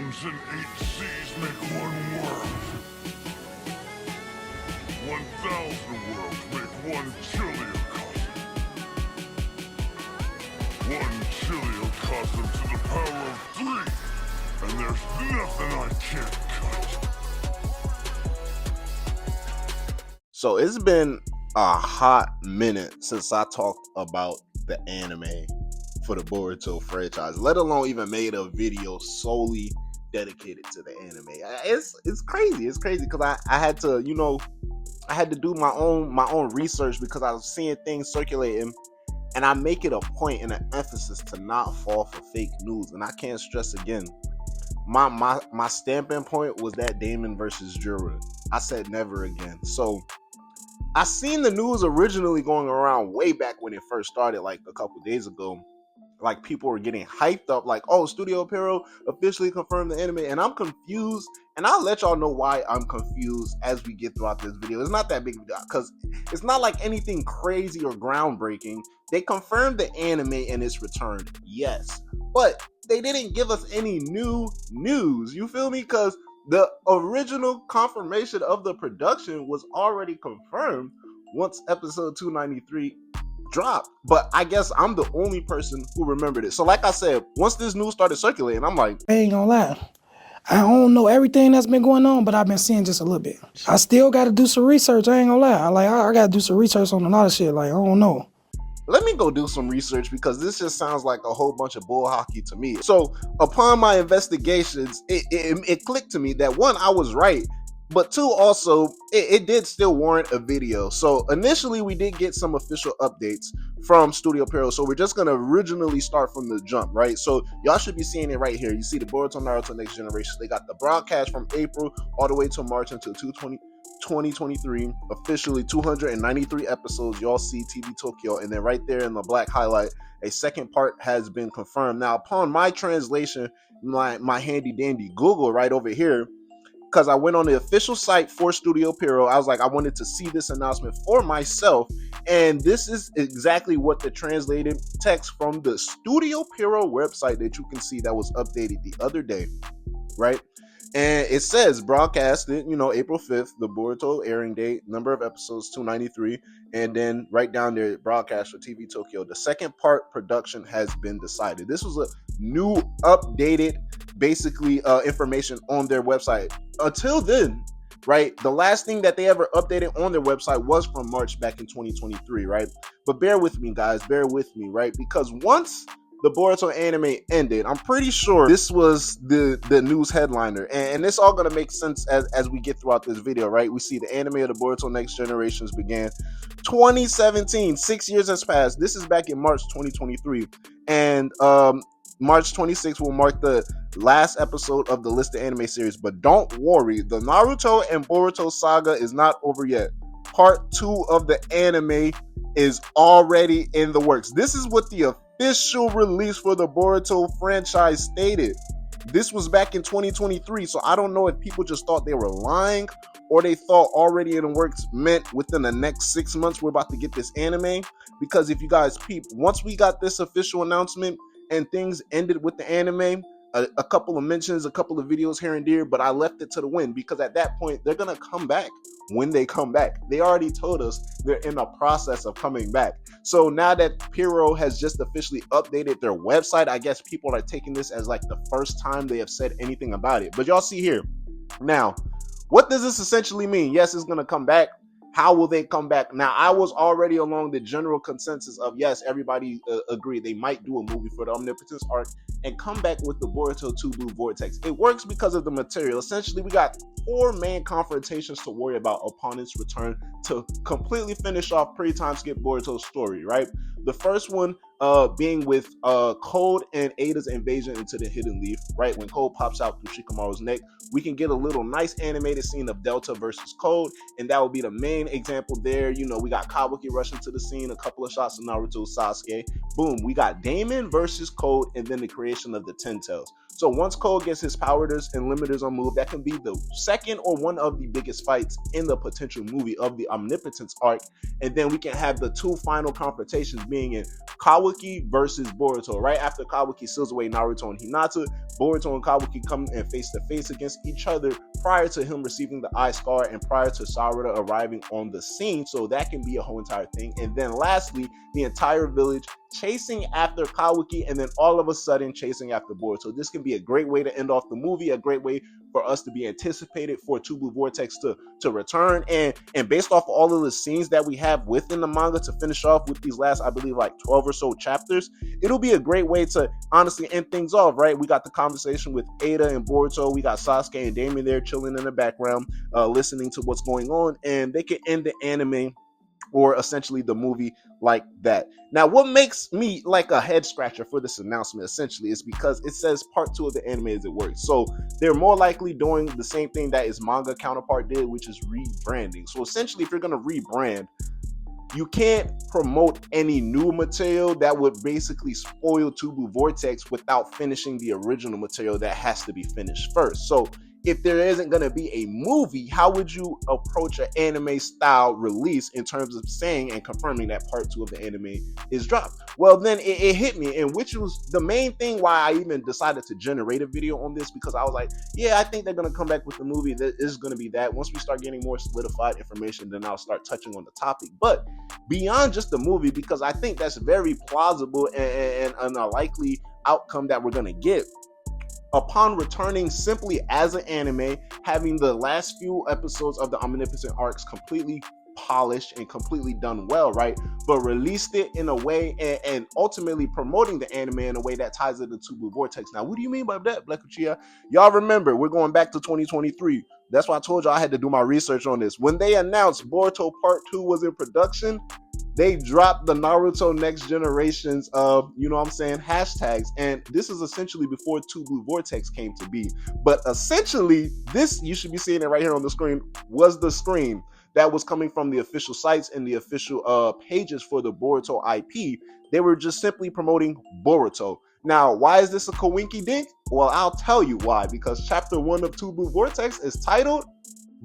mountains and 8 seas make one world. 1,000 worlds make one chiliocosm. 1 chiliocosm to the power of 3, and there's nothing I can't cut. So it's been a hot minute since I talked about the anime for the Boruto franchise, let alone even made a video solely dedicated to the anime. It's crazy. It's crazy because I had to, I had to do my own research because I was seeing things circulating, and I make it a point and an emphasis to not fall for fake news. And I can't stress again, my stamping point was that Damon versus Jura. I said never again. So I seen the news originally going around way back when it first started, like a couple days ago. Like people were getting hyped up, like, oh, Studio Pierrot officially confirmed the anime, and I'm confused. And I'll let y'all know why I'm confused as we get throughout this video. It's not that big of a deal because it's not like anything crazy or groundbreaking. They confirmed the anime and its return, yes, but they didn't give us any new news. You feel me? Because the original confirmation of the production was already confirmed once episode 293 dropped. But I guess I'm the only person who remembered it. So like I said, once this news started circulating, I'm like, I ain't gonna lie, I don't know everything that's been going on, but I've been seeing just a little bit. I still got to do some research. I ain't gonna lie. I got to do some research on a lot of shit. Like, I don't know. let me go do some research because this just sounds like a whole bunch of bull hockey to me. So upon my investigations, it clicked to me that one, I was right, but two, also, it did still warrant a video. So initially we did get some official updates from Studio Pierrot. So we're just gonna originally start from the jump, right? So y'all should be seeing it right here. You see the Boruto Naruto Next Generation. They got the broadcast from April all the way to March until 2023, officially 293 episodes. Y'all see TV Tokyo, and then right there in the black highlight, a second part has been confirmed. Now, upon my translation, my handy dandy Google right over here, because I went on the official site for Studio Pierrot, I was like, I wanted to see this announcement for myself, and this is exactly what the translated text from the Studio Pierrot website that you can see that was updated the other day, right? And it says broadcasted, April 5th, the Boruto airing date, number of episodes 293, and then right down there, broadcast for TV Tokyo. The second part production has been decided. This was a new, updated, basically information on their website. Until then, right, the last thing that they ever updated on their website was from March back in 2023, right? But bear with me, guys, bear with me, right? Because once the Boruto anime ended, I'm pretty sure this was the news headliner, and it's all gonna make sense as we get throughout this video, right? We see the anime of the Boruto Next Generations began 2017. 6 years has passed. This is back in March 2023, and March 26th will mark the last episode of the listed anime series. But don't worry, the Naruto and Boruto saga is not over yet. Part 2 of the anime is already in the works. This is what the official release for the Boruto franchise stated. This was back in 2023, so I don't know if people just thought they were lying or they thought already in the works meant within the next 6 months we're about to get this anime. Because if you guys peep, once we got this official announcement and things ended with the anime, a couple of mentions, a couple of videos here and there, but I left it to the wind because at that point they're gonna come back when they come back. They already told us they're in the process of coming back. So now that Pierrot has just officially updated their website, I guess people are taking this as like the first time they have said anything about it. But y'all see here. Now, what does this essentially mean? Yes, it's gonna come back. How will they come back? Now, I was already along the general consensus of, yes, everybody agreed they might do a movie for the Omnipotence arc and come back with the Boruto 2 Blue Vortex. It works because of the material. Essentially, we got 4 main confrontations to worry about upon its return to completely finish off pre-time skip Boruto's story, right? The first one being with Cold and Ada's invasion into the Hidden Leaf, right? When Cold pops out through Shikamaru's neck, we can get a little nice animated scene of Delta versus Cold, and that would be the main example there. We got Kabuki rushing to the scene, a couple of shots of Naruto, Sasuke. Boom, we got Damon versus Cold, and then the creation of the Ten Tails. So once Cold gets his powers and limiters on move, that can be the second or one of the biggest fights in the potential movie of the Omnipotence arc, and then we can have the two final confrontations being in Kawaki versus Boruto. Right after Kawaki seals away Naruto and Hinata, Boruto and Kawaki come and face to face against each other prior to him receiving the eye scar and prior to Sarada arriving on the scene. So that can be a whole entire thing. And then lastly, the entire village chasing after Kawaki and then all of a sudden chasing after Boruto. This can be a great way to end off the movie, a great way for us to be anticipated for Two Blue Vortex to return. And based off all of the scenes that we have within the manga to finish off with these last, I believe, like 12 or so chapters, it'll be a great way to honestly end things off, right? We got the conversation with Ada and Boruto. We got Sasuke and Damien there chilling in the background, listening to what's going on, and they can end the anime or essentially the movie like that. Now, what makes me like a head scratcher for this announcement essentially is because it says part 2 of the anime as it works. So they're more likely doing the same thing that its manga counterpart did, which is rebranding. So essentially, if you're going to rebrand, you can't promote any new material that would basically spoil Two Blue Vortex without finishing the original material that has to be finished first. So if there isn't going to be a movie, how would you approach an anime style release in terms of saying and confirming that part 2 of the anime is dropped? Well, then it hit me, and which was the main thing why I even decided to generate a video on this, because I was like, yeah, I think they're going to come back with the movie. That is going to be that. Once we start getting more solidified information, then I'll start touching on the topic. But beyond just the movie, because I think that's very plausible and a likely outcome that we're going to get, upon returning simply as an anime, having the last few episodes of the Omnipotent arcs completely polished and completely done well, right? But released it in a way and ultimately promoting the anime in a way that ties it to Two Blue Vortex. Now, what do you mean by that, Black Uchiha? Y'all remember, we're going back to 2023. That's why I told y'all I had to do my research on this. When they announced Boruto Part 2 was in production, they dropped the Naruto Next Generations of, hashtags. And this is essentially before Two Blue Vortex came to be. But essentially, this, you should be seeing it right here on the screen, was the screen that was coming from the official sites and the official pages for the Boruto IP. They were just simply promoting Boruto. Now, why is this a coinky dink? Well, I'll tell you why. Because chapter 1 of Two Blue Vortex is titled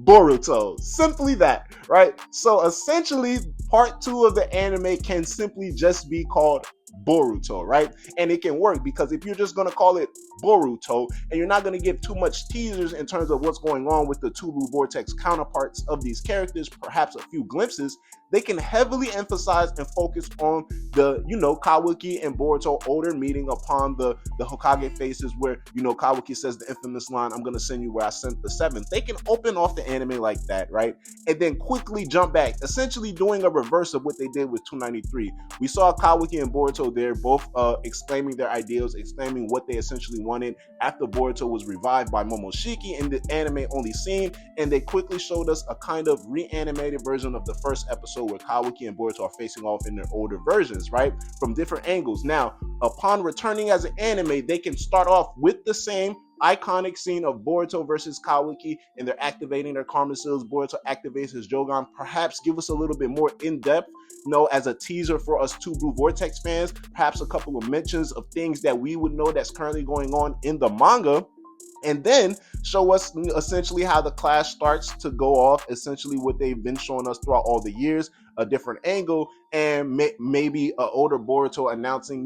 Boruto. Simply that, right? So essentially, part 2 of the anime can simply just be called Boruto, right? And it can work because if you're just going to call it Boruto and you're not going to give too much teasers in terms of what's going on with the Two Blue Vortex counterparts of these characters, perhaps a few glimpses, they can heavily emphasize and focus on the, Kawaki and Boruto older meeting upon the Hokage faces where, Kawaki says the infamous line, "I'm going to send you where I sent the 7th." They can open off the anime like that, right? And then quickly jump back, essentially doing a reverse of what they did with 293. We saw Kawaki and Boruto there, both exclaiming their ideals, exclaiming what they essentially wanted after Boruto was revived by Momoshiki in the anime-only scene, and they quickly showed us a kind of reanimated version of the first episode where Kawaki and Boruto are facing off in their older versions, right? From different angles. Now, upon returning as an anime, they can start off with the same iconic scene of Boruto versus Kawaki, and they're activating their karma seals. Boruto activates his Jogan. Perhaps give us a little bit more in-depth, as a teaser for us Two Blue Vortex fans. Perhaps a couple of mentions of things that we would know that's currently going on in the manga. And then show us essentially how the clash starts to go off, essentially what they've been showing us throughout all the years, a different angle, and maybe an older Boruto announcing,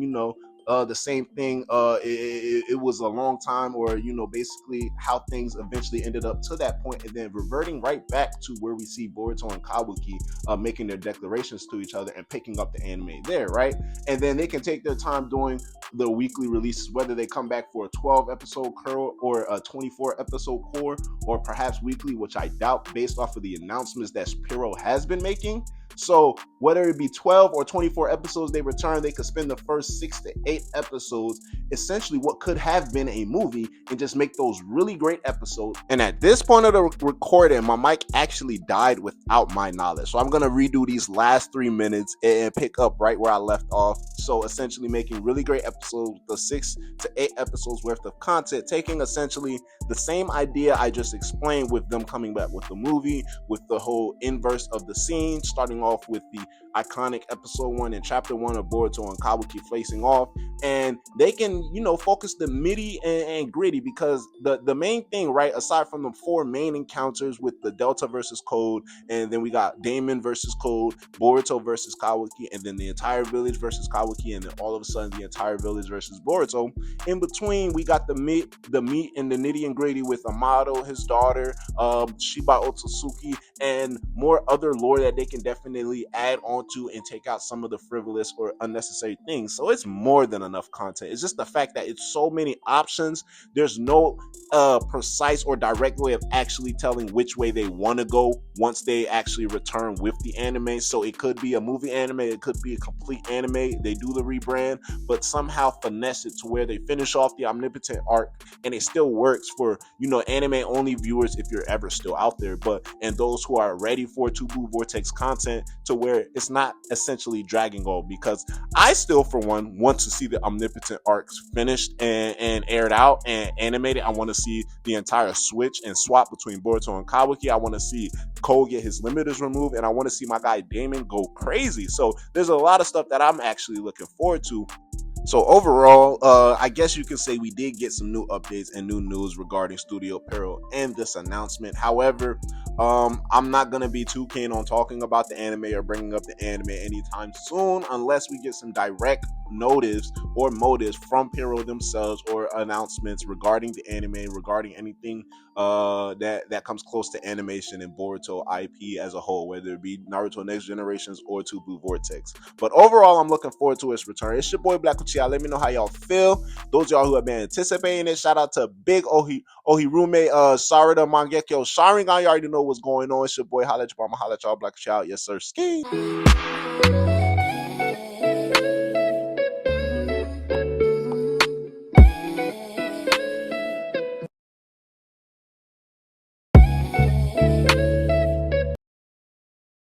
the same thing. It was a long time, or basically how things eventually ended up to that point, and then reverting right back to where we see Boruto and Kawaki making their declarations to each other and picking up the anime there, right? And then they can take their time doing the weekly releases, whether they come back for a 12 episode core or a 24 episode core, or perhaps weekly, which I doubt based off of the announcements that Spiro has been making. So whether it be 12 or 24 episodes they return, they could spend the first 6 to 8 episodes, essentially what could have been a movie, and just make those really great episodes. And at this point of the recording, my mic actually died without my knowledge. So I'm going to redo these last 3 minutes and pick up right where I left off. So essentially making really great episodes, the 6 to 8 episodes worth of content, taking essentially the same idea I just explained with them coming back with the movie, with the whole inverse of the scene, starting off with the iconic episode 1 and chapter 1 of Boruto and Kawaki facing off, and they can and focus the MIDI and gritty, because the main thing, right, aside from the 4 main encounters with the Delta versus Code, and then we got Damon versus Code, Boruto versus Kawaki, and then the entire village versus Kawaki, and then all of a sudden the entire village versus Boruto. In between, we got the meat and the nitty and gritty with Amato, his daughter, Shiba Otsutsuki, and more other lore that they can definitely add onto and take out some of the frivolous or unnecessary things. So it's more than enough content. It's just the fact that it's so many options. There's no precise or direct way of actually telling which way they want to go once they actually return with the anime. So it could be a movie anime, it could be a complete anime. They do the rebrand, but somehow finesse it to where they finish off the Omnipotent arc, and it still works for anime only viewers, if you're ever still out there, and those who are ready for Tubu Vortex content, to where it's not essentially dragging on. Because I still, for one, want to see the Omnipotent arcs finished and aired out and animated. I want to see the entire switch and swap between Boruto and Kawaki. I want to see Cole get his limiters removed, and I want to see my guy Damon go crazy. So there's a lot of stuff that I'm actually looking forward to. So overall, I guess you can say we did get some new updates and new news regarding Studio Peril and this announcement. However, I'm not going to be too keen on talking about the anime or bringing up the anime anytime soon, unless we get some direct notice or motives from Peril themselves, or announcements regarding the anime, regarding anything that comes close to animation and Boruto IP as a whole, whether it be Naruto Next Generations or Tubu Vortex. But overall, I'm looking forward to its return. It's your boy Black Uchiha. Let me know how y'all feel. Those y'all who have been anticipating it, shout out to Big Ohirume Sarada Mangekyo Sharingan. You already know what's going on. It's your boy. Holla at your mama, holla at y'all. Black Uchiha. Yes, sir. Ski.